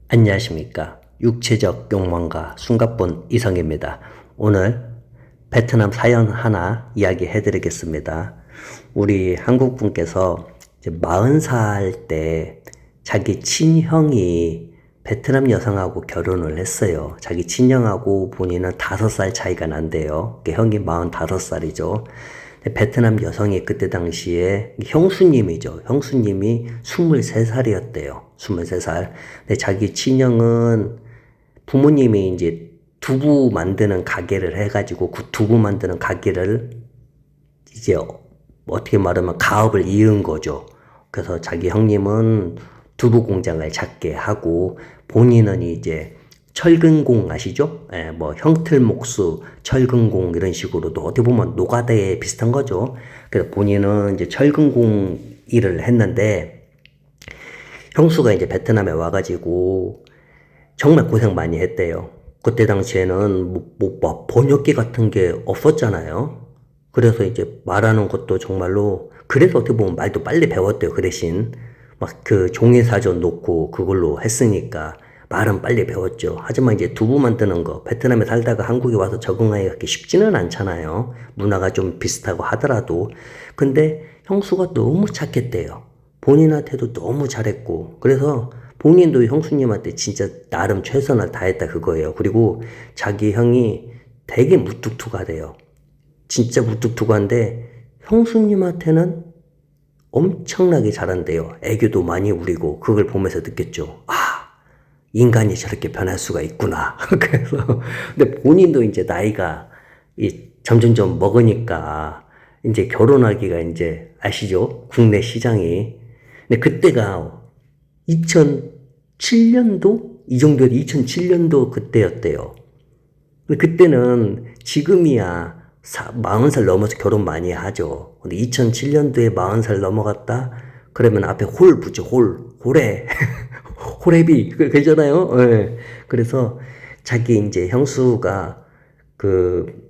안녕하십니까. 육체적 욕망가 숨가쁜 이성입니다. 오늘 베트남 사연 하나 이야기해 드리겠습니다. 우리 한국분께서 이제 40살 때 자기 친형이 베트남 여성하고 결혼을 했어요. 자기 친형하고 본인은 5살 차이가 난대요. 형이 45살이죠. 베트남 여성이 그때 당시에 형수님이죠. 형수님이 23살이었대요. 23살. 근데 자기 친형은 부모님이 이제 두부 만드는 가게를 해가지고 그 두부 만드는 가게를 이제 어떻게 말하면 가업을 이은 거죠. 그래서 자기 형님은 두부 공장을 작게 하고 본인은 이제 철근공 아시죠? 예, 뭐 형틀목수, 철근공 이런 식으로도 어떻게 보면 노가다에 비슷한 거죠. 그래서 본인은 이제 철근공 일을 했는데 형수가 이제 베트남에 와가지고 정말 고생 많이 했대요. 그때 당시에는 뭐 번역기 같은 게 없었잖아요. 그래서 이제 말하는 것도 정말로 그래서 어떻게 보면 말도 빨리 배웠대요. 그 대신 막 그 종이 사전 놓고 그걸로 했으니까 말은 빨리 배웠죠. 하지만 이제 두부 만드는 거 베트남에 살다가 한국에 와서 적응하기가 그렇게 쉽지는 않잖아요. 문화가 좀 비슷하고 하더라도. 근데 형수가 너무 착했대요. 본인한테도 너무 잘했고 그래서 본인도 형수님한테 진짜 나름 최선을 다했다 그거예요. 그리고 자기 형이 되게 무뚝뚝하대요. 진짜 무뚝뚝한데 형수님한테는 엄청나게 잘한대요. 애교도 많이 부리고 그걸 보면서 느꼈죠. 아, 인간이 저렇게 변할 수가 있구나. 그래서 근데 본인도 이제 나이가 점점점 먹으니까 이제 결혼하기가 이제 아시죠? 국내 시장이. 근데 그때가 2007년도 이 정도에 2007년도 그때였대요. 근데 그때는 지금이야 40살 넘어서 결혼 많이 하죠. 근데 2007년도에 40살 넘어갔다? 그러면 앞에 홀 붙죠, 홀에. 홀레비, 그잖아요. 예. 그래서 자기 이제 형수가 그,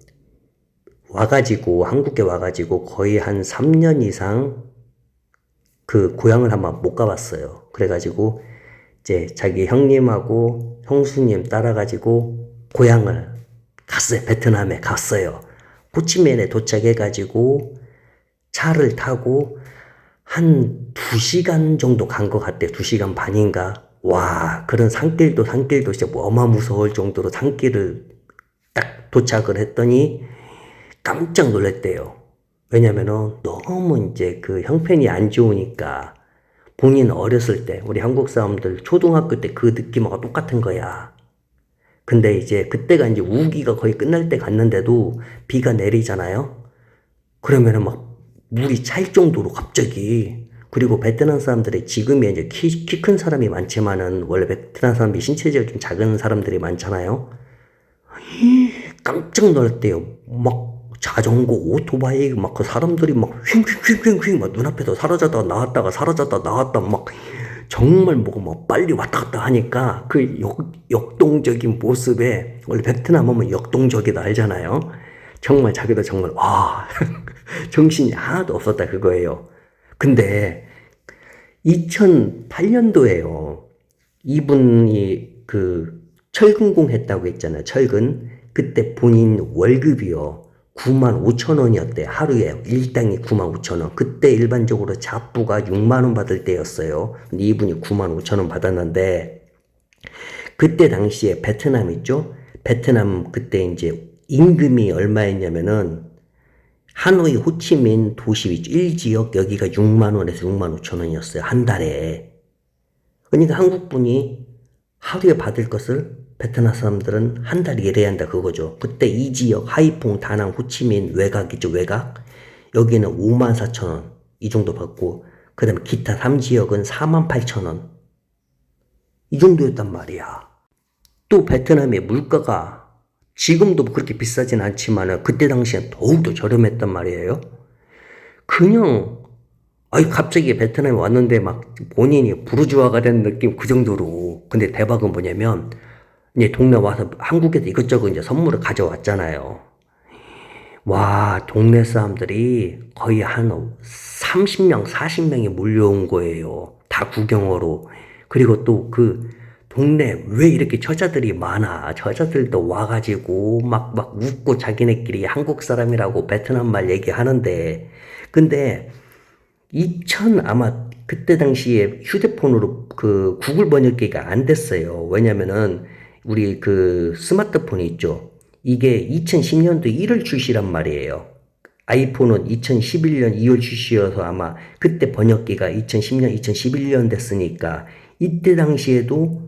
와가지고, 한국에 와가지고 거의 한 3년 이상 그 고향을 한번 못 가봤어요. 그래가지고 이제 자기 형님하고 형수님 따라가지고 고향을 갔어요. 베트남에 갔어요. 호치민에 도착해가지고 차를 타고 한 2시간 정도 간 것 같아요. 2시간 반인가? 와, 그런 산길도 진짜 어마무서울 정도로 산길을 딱 도착을 했더니 깜짝 놀랐대요. 왜냐면은 너무 이제 그 형편이 안 좋으니까 본인 어렸을 때, 우리 한국 사람들 초등학교 때 그 느낌하고 똑같은 거야. 근데 이제 그때가 이제 우기가 거의 끝날 때 갔는데도 비가 내리잖아요? 그러면은 막 물이 찰 정도로 갑자기. 그리고 베트남 사람들이 지금이 이제 키 큰 사람이 많지만은 원래 베트남 사람이 신체적으로 좀 작은 사람들이 많잖아요? 깜짝 놀랐대요. 막 자전거, 오토바이, 막 그 사람들이 막 휙휙휙휙휙 막 눈앞에서 사라졌다 나왔다가 사라졌다 나왔다 막 정말 뭐가 막 빨리 왔다 갔다 하니까 그 역동적인 모습에 원래 베트남 하면 역동적이다 알잖아요. 정말 자기도 정말 와 정신이 하나도 없었다 그거예요. 근데 2008년도에요. 이분이 그 철근공 했다고 했잖아요. 철근. 그때 본인 월급이요. 9만 5천 원이었대. 하루에 일당이 9만 5천 원. 그때 일반적으로 잡부가 6만 원 받을 때였어요. 근데 이분이 9만 5천 원 받았는데 그때 당시에 베트남 있죠? 베트남 그때 이제 임금이 얼마였냐면은 하노이 호치민 도시 위주 1지역 여기가 6만 원에서 6만 5천 원이었어요. 한 달에. 그러니까 한국분이 하루에 받을 것을 베트남 사람들은 한 달 일해야 한다 그거죠. 그때 이 지역 하이퐁, 다낭, 호치민 외곽이죠. 외곽. 여기는 5만 4천 원 이 정도 받고 그 다음에 기타 3지역은 4만 8천 원 이 정도였단 말이야. 또 베트남의 물가가 지금도 그렇게 비싸진 않지만 그때 당시엔 더욱더 저렴했단 말이에요. 그냥 아니 갑자기 베트남에 왔는데 막 본인이 부르주아가 된 느낌 그 정도로. 근데 대박은 뭐냐면 이제 동네 와서 한국에서 이것저것 이제 선물을 가져왔잖아요. 와, 동네 사람들이 거의 한 30명, 40명이 몰려온 거예요. 다 구경으로. 그리고 또 그 동네 왜 이렇게 처자들이 많아? 처자들도 와가지고 막 웃고 자기네끼리 한국 사람이라고 베트남 말 얘기하는데, 근데 아마 그때 당시에 휴대폰으로 그 구글 번역기가 안 됐어요. 왜냐면은 우리 그 스마트폰이 있죠. 이게 2010년도 1월 출시란 말이에요. 아이폰은 2011년 2월 출시여서 아마 그때 번역기가 2010년, 2011년 됐으니까 이때 당시에도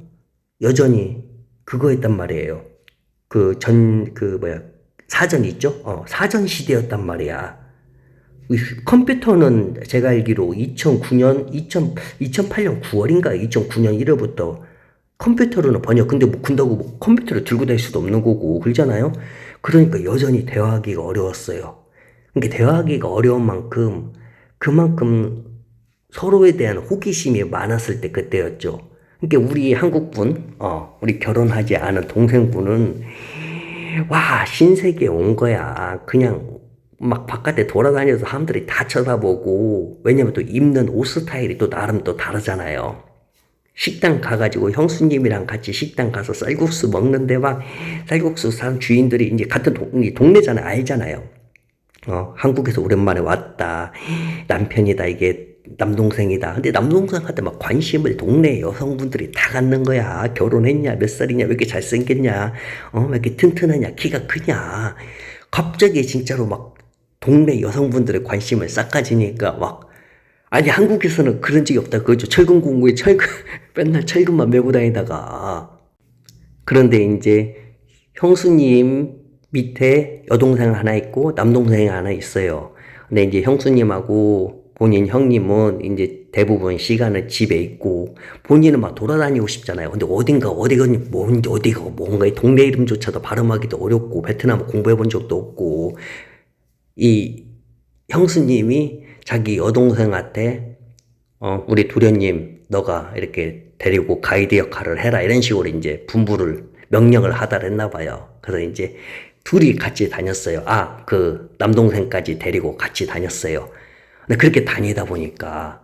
여전히 그거였단 말이에요. 사전 있죠? 사전 시대였단 말이야. 컴퓨터는 제가 알기로 2008년 9월인가 2009년 1월부터 컴퓨터로는 근데 뭐 근다고 뭐 컴퓨터를 들고 다닐 수도 없는 거고, 그러잖아요? 그러니까 여전히 대화하기가 어려웠어요. 그러니까 대화하기가 어려운 만큼, 그만큼 서로에 대한 호기심이 많았을 때 그때였죠. 그러니까 우리 한국분, 우리 결혼하지 않은 동생분은, 와, 신세계에 온 거야. 그냥 막 바깥에 돌아다녀서 사람들이 다 쳐다보고, 왜냐면 또 입는 옷 스타일이 또 나름 또 다르잖아요. 식당 가가지고 형수님이랑 같이 식당 가서 쌀국수 먹는데 막 쌀국수 산 주인들이 이제 같은 동네잖아요. 알잖아요. 한국에서 오랜만에 왔다. 남편이다. 이게 남동생이다. 근데 남동생한테 막 관심을 동네 여성분들이 다 갖는 거야. 결혼했냐? 몇 살이냐? 왜 이렇게 잘생겼냐? 왜 이렇게 튼튼하냐? 키가 크냐? 갑자기 진짜로 막 동네 여성분들의 관심을 싹 가지니까 막, 아니, 한국에서는 그런 적이 없다. 그거죠. 철근 공구에 맨날 철근만 메고 다니다가. 그런데 이제 형수님 밑에 여동생 하나 있고 남동생 하나 있어요. 근데 이제 형수님하고 본인 형님은 이제 대부분 시간은 집에 있고 본인은 막 돌아다니고 싶잖아요. 근데 어디가 뭔가 동네 이름조차도 발음하기도 어렵고 베트남 공부해 본 적도 없고, 이 형수님이 자기 여동생한테 우리 도련님 너가 이렇게 데리고 가이드 역할을 해라 이런 식으로 이제 명령을 하달했나 봐요. 그래서 이제 둘이 같이 다녔어요. 그 남동생까지 데리고 같이 다녔어요. 근데 그렇게 다니다 보니까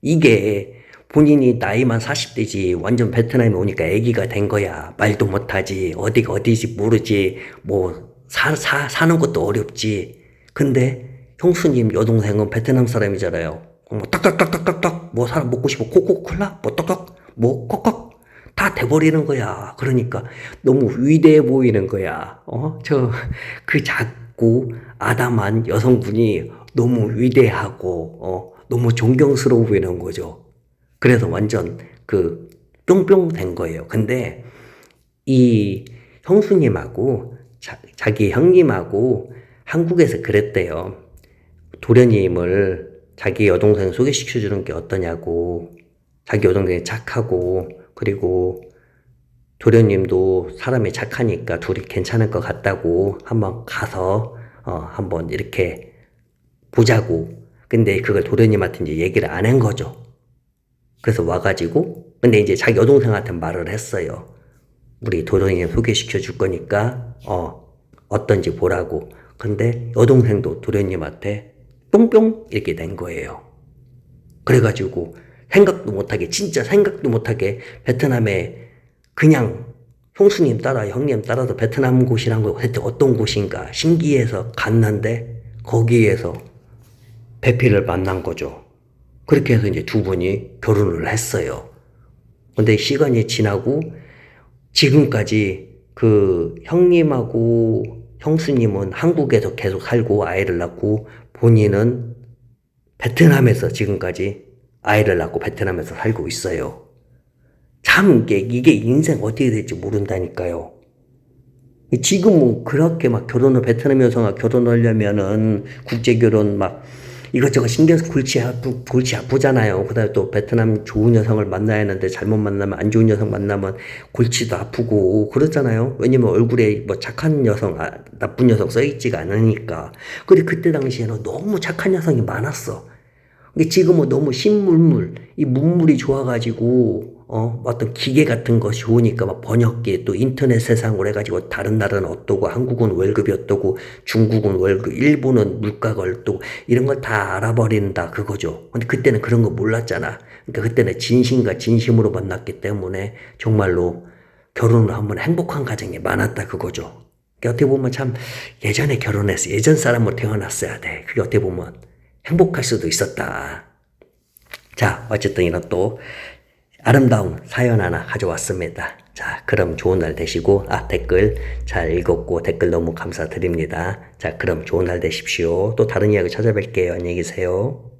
이게 본인이 나이만 40대지 완전 베트남에 오니까 애기가 된 거야. 말도 못하지. 어디가 어디지 모르지. 뭐 사는 것도 어렵지. 근데 형수님 여동생은 베트남 사람이잖아요. 뭐 딱딱딱딱딱딱 뭐 사람 먹고 싶어 코코콜라 뭐 딱딱 뭐 꺽꺽 다 돼버리는 거야. 그러니까 너무 위대해 보이는 거야. 그 작고 아담한 여성분이 너무 위대하고 너무 존경스러워 보이는 거죠. 그래서 완전 뿅뿅 된 거예요. 근데 이 형수님하고 자기 형님하고 한국에서 그랬대요. 도련님을 자기 여동생 소개시켜주는 게 어떠냐고. 자기 여동생이 착하고, 그리고 도련님도 사람이 착하니까 둘이 괜찮을 것 같다고 한번 가서 한번 이렇게 보자고. 근데 그걸 도련님한테 이제 얘기를 안 한 거죠. 그래서 와가지고, 근데 이제 자기 여동생한테 말을 했어요. 우리 도련님 소개시켜 줄 거니까 어떤지 보라고. 근데 여동생도 도련님한테 뿅뿅 이렇게 된 거예요. 그래가지고 진짜 생각도 못하게 베트남에 그냥 형수님 따라 형님 따라서 베트남 곳이란 거 대체 어떤 곳인가 신기해서 갔는데 거기에서 배필을 만난 거죠. 그렇게 해서 이제 두 분이 결혼을 했어요. 근데 시간이 지나고 지금까지 그 형님하고 형수님은 한국에서 계속 살고 아이를 낳고 본인은 베트남에서 지금까지 아이를 낳고 베트남에서 살고 있어요. 참 이게 인생 어떻게 될지 모른다니까요. 지금은 그렇게 막 베트남 여성과 결혼하려면은 국제결혼 막 이것저것 신경 써서 골치 아프잖아요. 그 다음에 또 베트남 좋은 여성을 만나야 하는데 잘못 만나면 안 좋은 여성 만나면 골치도 아프고 그러잖아요. 왜냐면 얼굴에 뭐 착한 여성, 나쁜 여성 써있지가 않으니까. 근데 그때 당시에는 너무 착한 여성이 많았어. 근데 지금은 너무 신문물, 이 문물이 좋아가지고, 어떤 기계 같은 거 좋으니까 막 번역기 또 인터넷 세상으로 해가지고 다른 나라는 어떠고 한국은 월급이 어떠고 중국은 월급, 일본은 물가가 어떠고 이런 걸 다 알아버린다 그거죠. 근데 그때는 그런 거 몰랐잖아. 그러니까 그때는 진심과 진심으로 만났기 때문에 정말로 결혼을 하면 행복한 가정이 많았다 그거죠. 그러니까 어떻게 보면 참 예전에 결혼해서 예전 사람으로 태어났어야 돼. 그게 어떻게 보면 행복할 수도 있었다. 자, 어쨌든 이런 또 아름다운 사연 하나 가져왔습니다. 자, 그럼 좋은 날 되시고, 댓글 잘 읽었고, 댓글 너무 감사드립니다. 자, 그럼 좋은 날 되십시오. 또 다른 이야기 찾아뵐게요. 안녕히 계세요.